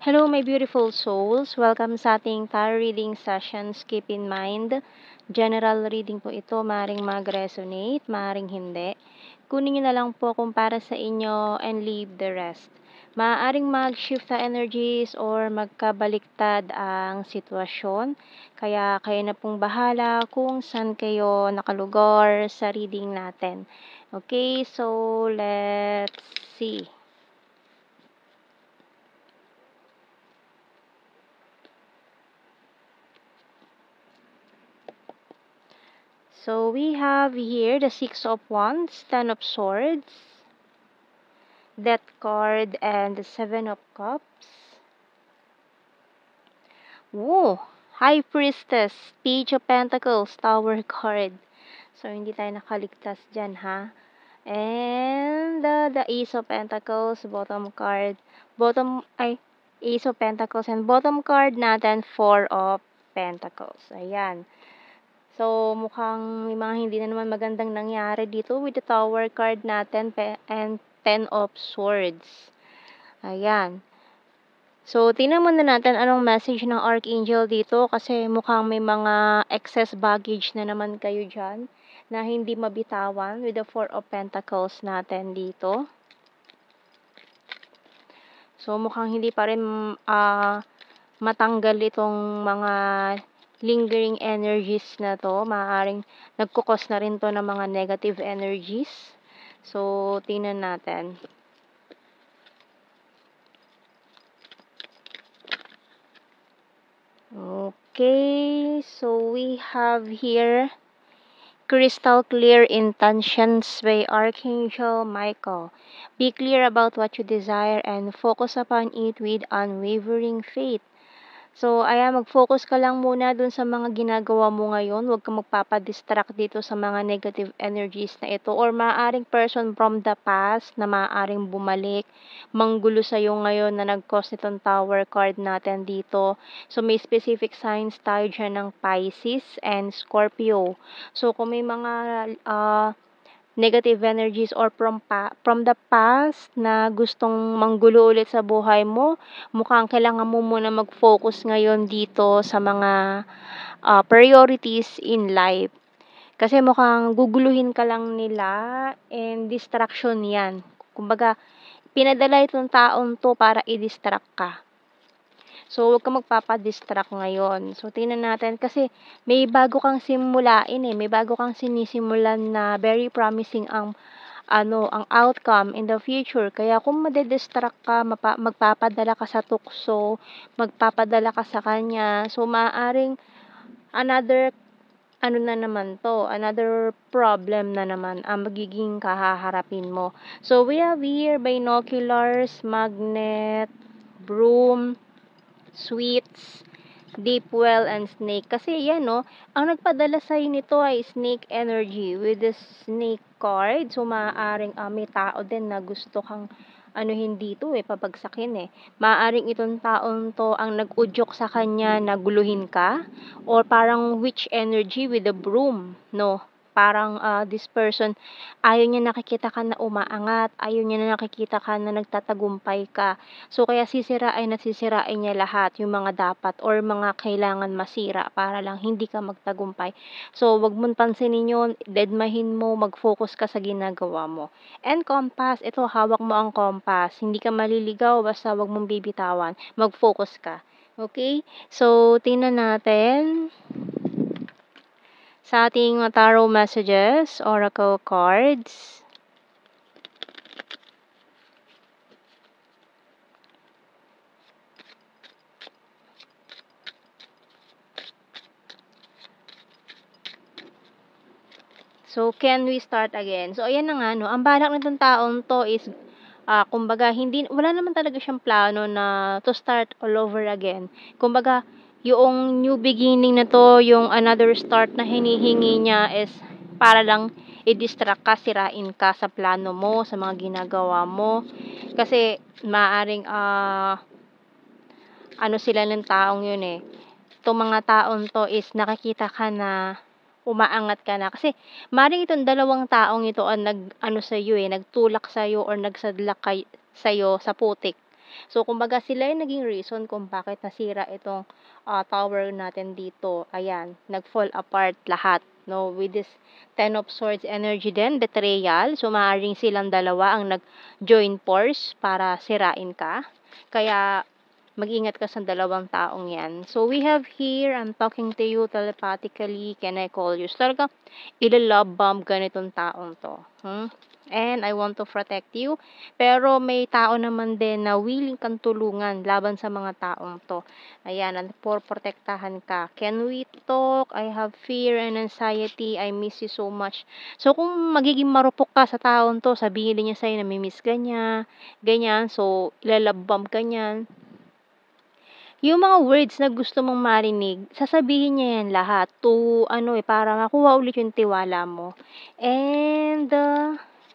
Hello, my beautiful souls. Welcome sa ating tarot reading sessions. Keep in mind, general reading po ito. Maring mag-resonate, maring hindi. Kunin nyo na lang po kung para sa inyo and leave the rest. Maaaring mag-shift na energies or magkabaliktad ang sitwasyon. Kaya kayo na pong bahala kung saan kayo nakalugar sa reading natin. Okay, so let's see. So we have here the Six of Wands, Ten of Swords, Death card, and the Seven of Cups. Woo! High Priestess, Page of Pentacles, Tower card. So hindi tayo nakaligtas dyan, ha? And the Ace of Pentacles, bottom card. Ace of Pentacles, and bottom card natin, Four of Pentacles. Ayan. So, mukhang may mga hindi na naman magandang nangyari dito with the Tower card natin and Ten of Swords. Ayan. So, tingnan muna natin anong message ng Archangel dito kasi mukhang may mga excess baggage na naman kayo dyan na hindi mabitawan with the Four of Pentacles natin dito. So, mukhang hindi pa rin matanggal itong mga lingering energies na to. Maaaring nagkukos na rin to ng mga negative energies. So, tingnan natin. Okay, so we have here Crystal Clear Intentions by Archangel Michael. Be clear about what you desire and focus upon it with unwavering faith. So, ayan, mag-focus ka lang muna dun sa mga ginagawa mo ngayon. Huwag kang magpapadistract dito sa mga negative energies na ito. Or maaaring person from the past na maaaring bumalik, manggulo sa'yo ngayon na nag-cause nitong Tower card natin dito. So, may specific signs tayo dyan ng Pisces and Scorpio. So, kung may mga negative energies or from the past na gustong manggulo ulit sa buhay mo, mukhang kailangan mo muna mag-focus ngayon dito sa mga priorities in life. Kasi mukhang guguluhin ka lang nila and distraction yan. Kumbaga, pinadala itong taon to para i-distract ka. So, huwag kang magpapadistract ngayon. So, tingnan natin kasi may bago kang simulain may bago kang sinisimulan na very promising ang outcome in the future. Kaya kung made-distract ka, magpapadala ka sa tukso, magpapadala ka sa kanya, so maaaring another another problem na naman ang magiging kahaharapin mo. So, we have here binoculars, magnet, broom, sweets, deep well, and snake. Kasi yan, ang nagpadala sa'yo nito ay snake energy with the snake card. So, maaaring may tao din na gusto kang dito pabagsakin Maaaring itong taong to ang nag-udyok sa kanya na guluhin ka or parang witch energy with the broom, Parang this person, ayaw niya nakikita ka na umaangat, ayaw niya na nakikita ka na nagtatagumpay ka. So, kaya sisirain niya lahat yung mga dapat or mga kailangan masira para lang hindi ka magtagumpay. So, wag mong pansinin yun, dedmahin mo, mag-focus ka sa ginagawa mo. And compass, ito, hawak mo ang compass. Hindi ka maliligaw, basta wag mong bibitawan. Mag-focus ka. Okay? So, tingnan natin sa ating tarot messages, oracle cards. So, can we start again? So, ayan na nga, ang balak nitong taong to is, kumbaga, wala naman talaga siyang plano na to start all over again. Kumbaga, yung new beginning na to, yung another start na hinihingi niya is para lang i-distract ka, sirain ka sa plano mo, sa mga ginagawa mo. Kasi, maaring, sila ng taong yun Itong mga taong to is nakikita ka na umaangat ka na. Kasi, maring itong dalawang taong ito ang nagtulak sa'yo or nagsadlak sa'yo sa putik. So, kumbaga sila yung naging reason kung bakit nasira itong tower natin dito. Ayan, nag-fall apart lahat. No, with this Ten of Swords energy din, betrayal. So, maaaring silang dalawa ang nag-join force para sirain ka. Kaya, mag-ingat ka sa dalawang taong yan. So, we have here, I'm talking to you telepathically, can I call you? So, talagang ila-love bomb ganitong taong to. And I want to protect you. Pero may tao naman din na willing kang tulungan laban sa mga taong to. Ayan, protektahan ka. Can we talk? I have fear and anxiety. I miss you so much. So, kung magiging marupok ka sa taong to, sabihin din niya sa'yo na mimiss ka niya, ganyan. So, ilalove bomb ka niyan. Yung mga words na gusto mong marinig, sasabihin niya yan lahat to para makuha ulit yung tiwala mo. And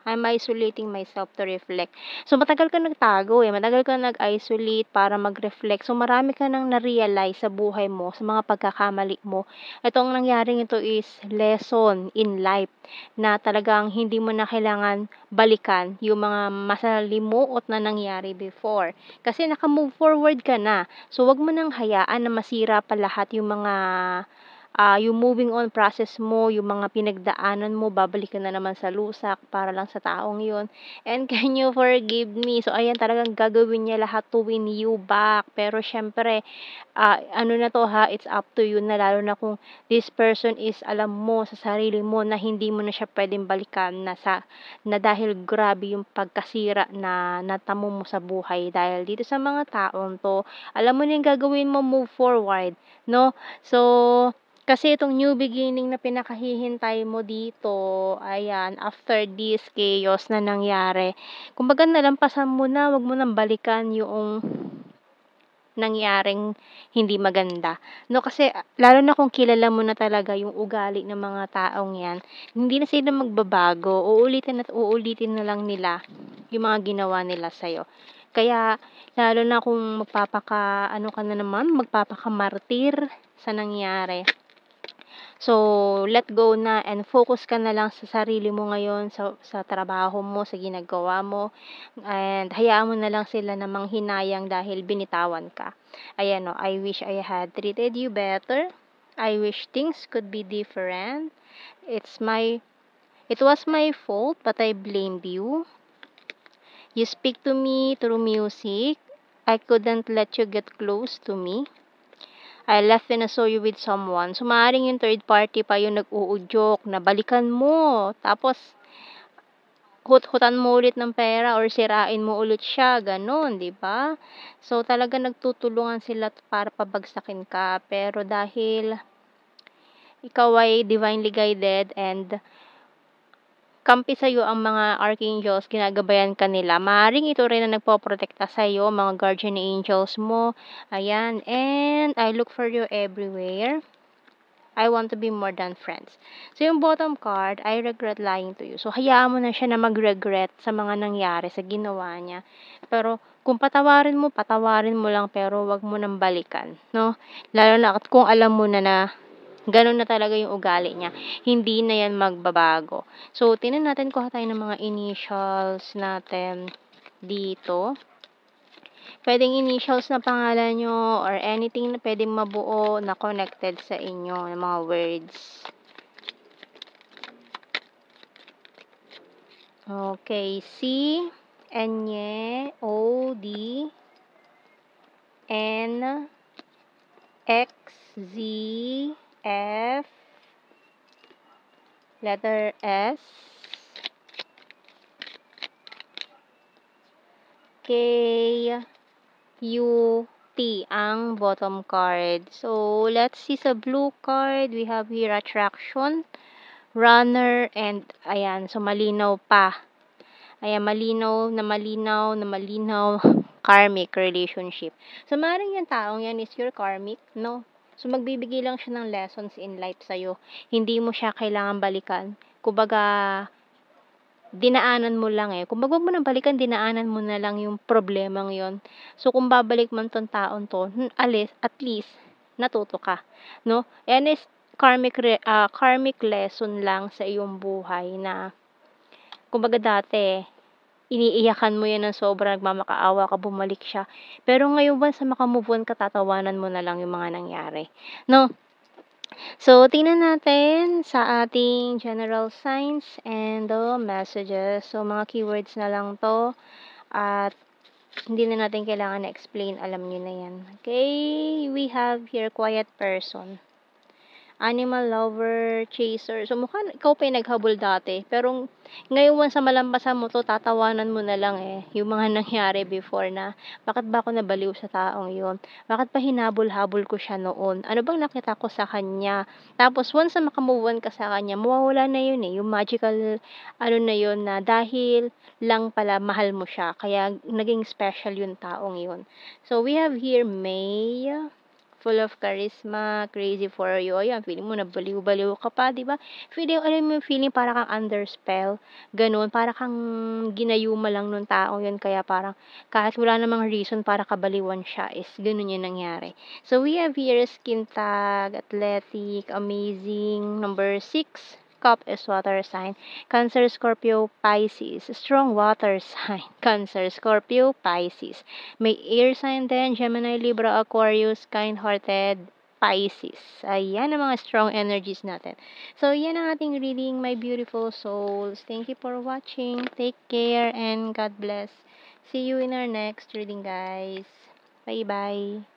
I'm isolating myself to reflect. So, matagal ka nagtago matagal ka nag-isolate para mag-reflect. So, marami ka nang na-realize sa buhay mo, sa mga pagkakamali mo. Itong nangyaring ito is lesson in life na talagang hindi mo na kailangan balikan yung mga masalimuot na nangyari before. Kasi naka-move forward ka na. So, wag mo nang hayaan na masira pa lahat yung mga yung moving on process mo, yung mga pinagdaanan mo, babalik ka na naman sa lusak para lang sa taong yun. And can you forgive me? So, ayan, talagang gagawin niya lahat to win you back. Pero, syempre, ano na to ha, it's up to you na lalo na kung this person is alam mo sa sarili mo na hindi mo na siya pwedeng balikan na dahil grabe yung pagkasira na natamo mo sa buhay dahil dito sa mga taong to, alam mo na yung gagawin mo, move forward, no? So, kasi itong new beginning na pinakahihintay mo dito, ayan, after this chaos na nangyari, kumbaga nalampasan mo na, wag mo nang balikan yung nangyaring hindi maganda. No, kasi lalo na kung kilala mo na talaga yung ugali ng mga taong yan, hindi na sila magbabago, uulitin at uulitin na lang nila yung mga ginawa nila sa'yo. Kaya, lalo na kung magpapakamartir sa nangyari. So, let go na and focus ka na lang sa sarili mo ngayon, sa trabaho mo, sa ginagawa mo, and hayaan mo na lang sila na manghinayang dahil binitawan ka. Ayan o, I wish I had treated you better. I wish things could be different. It was my fault, but I blamed you. You speak to me through music. I couldn't let you get close to me. I left and I saw you with someone. So, maaaring yung third party pa yung nag-uudyok na balikan mo. Tapos, hut-hutan mo ulit ng pera or sirain mo ulit siya. Ganon, di ba? So, talaga nagtutulungan sila para pabagsakin ka. Pero dahil ikaw ay divinely guided and kampi sa'yo ang mga archangels, ginagabayan ka nila. Maaaring ito rin na nagpoprotekta sa'yo, mga guardian angels mo. Ayan. And I look for you everywhere. I want to be more than friends. So, yung bottom card, I regret lying to you. So, hayaan mo na siya na mag-regret sa mga nangyari, sa ginawa niya. Pero, kung patawarin mo lang, pero wag mo nang balikan. No? Lalo na kung alam mo na ganun na talaga yung ugali niya. Hindi na yan magbabago. So, tingnan natin kuha tayo ng mga initials natin dito. Pwedeng initials na pangalan nyo or anything na pwedeng mabuo na connected sa inyo, ng mga words. Okay, C, Enye, O, D, N, X, Z, F, letter S, K, U, T ang bottom card. So, let's see sa blue card. We have here attraction, runner, and ayan. So, malinaw pa. Ayan, malinaw. Karmic relationship. So, maaaring yung taong yan is your karmic, no? So, magbibigay lang siya ng lessons in life sa'yo. Hindi mo siya kailangan balikan. Kumbaga, dinaanan mo lang Kung wag mo nang balikan, dinaanan mo na lang yung problemang yon. So, kung babalik man tong taon to, at least, natuto ka. No? Yan is karmic lesson lang sa iyong buhay na, kumbaga dati, iniiyakan mo yan ng sobra, nagmamakaawa ka, bumalik siya. Pero ngayon once na maka-move on ka, tatawanan mo na lang yung mga nangyari, 'no? So, tingnan natin sa ating general signs and the messages. So, mga keywords na lang 'to at hindi na natin kailangan na-explain, alam niyo na 'yan. Okay, we have here quiet person. Animal lover, chaser. So, mukhang ikaw pa yung naghabol dati. Pero, ngayon once na malampasan mo 'to, tatawanan mo na lang, eh, yung mga nangyari before na, "Bakit ba ako nabaliw sa taong yun? Bakit pa hinabol-habol ko siya noon? Ano bang nakita ko sa kanya?" Tapos once na maka-move on ka sa kanya, mawawala na yun, eh, yung magical ano na yun na dahil lang pala mahal mo siya, kaya naging special yung taong yun. So, we have here May. Full of charisma, crazy for you. Ayan, feeling mo nabaliw-baliw ka pa, 'di ba? Feeling, alam mo yung feeling para kang under spell, gano'n. Para kang ginayuma lang nung taong yun, kaya parang kahit wala namang reason para kabaliwan siya is gano'n yung nangyari. So, we have here skin tag, athletic, amazing. Number 6, cup is water sign. Cancer, Scorpio, Pisces. Strong water sign. Cancer, Scorpio, Pisces. May air sign din, Gemini, Libra, Aquarius, kind-hearted, Pisces. Ayan ang mga strong energies natin. So, yan ang ating reading, my beautiful souls. Thank you for watching. Take care and God bless. See you in our next reading, guys. Bye-bye.